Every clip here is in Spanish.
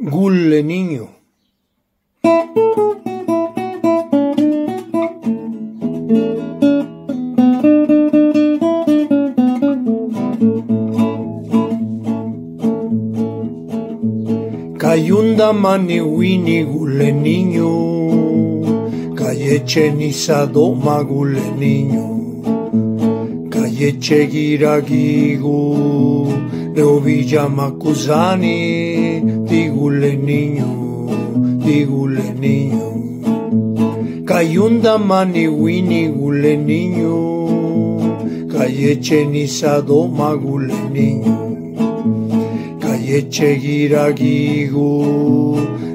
Gulle niño. Cayunda mani wini gulle niño, cayeche nisado ma gulle niño, cayeche giragigu, leovilla macusani, di gulle niño, cayunda mani wini gulle niño, cayeche nisado ma gulle niño. Cayeche giragigu,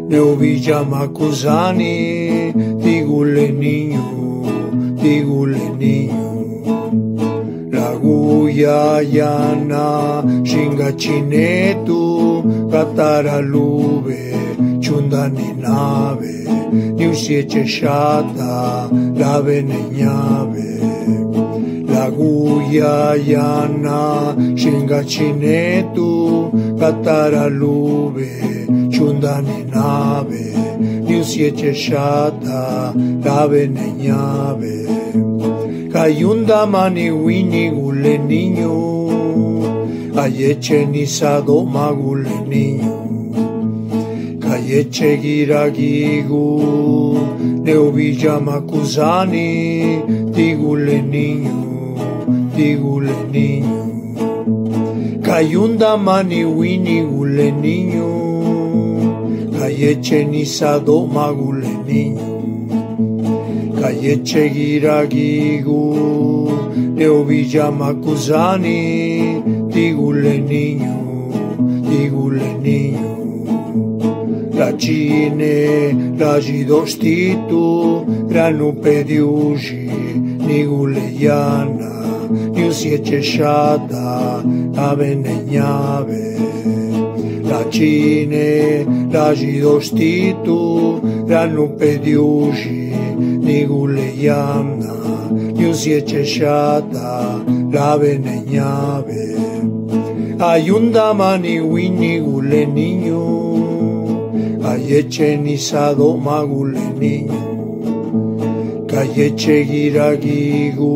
neovilla macusani, digule niño, la guya yana, shingachinetu, cataralube, chundani nave, niusieche shata, la veneñave. La guya yana, shingachinetu, cataralube, chundani nave, niusieche shata, la veneñave. Cayunda mani wini gulle niño, cayeche nisado ma gulle niño, cayeche giragigu, neovilla macusani, digule niño. Cayunda mani wini gulle niño, cayeche nisado ma gulle niño, cayeche giragigu, neovilla macusani, digule niño, la cine, la gidostitu, granu pediuji, nigule yana, niusieche shata, la veneñave. La cine, la gidostitu, granu pediuji, nigule yana, niusieche shata, la veneñave. Ayunda mani wini gulle niño, cayeche nisado ma gulle niño, cayeche giragigu,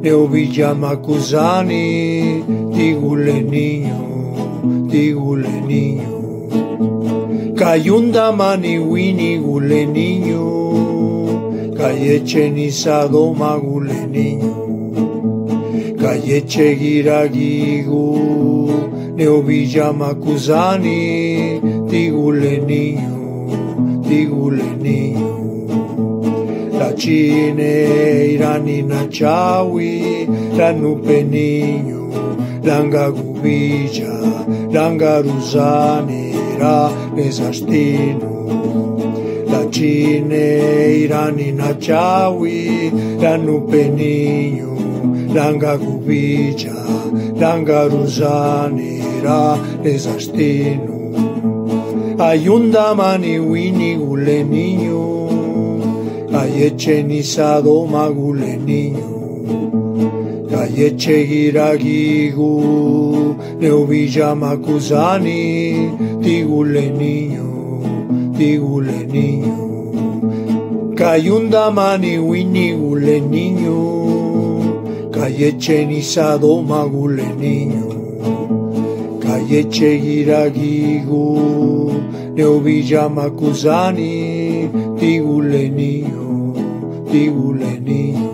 neovilla macusani, digule niño, cayunda mani wini gulle niño, cayeche nisado ma gulle niño, cayeche giragigu, neovilla macusani, digule niño. La cine irani nachawi, la nupe niño, langa gubilla, langa ruzani, ra nesastino. La cine irani nachawi, la nupe niño, langa gubilla, langa ruzani, ra nesastino. Ayunda mani wini gulle niño, cayeche nisado ma gulle niño, cayeche giragigu, neovilla macusani, digule niño, cayunda mani wini gulle niño, cayeche nisado ma gulle niño, cayeche giragigu, neovilla macusani, digule niño, digule niño.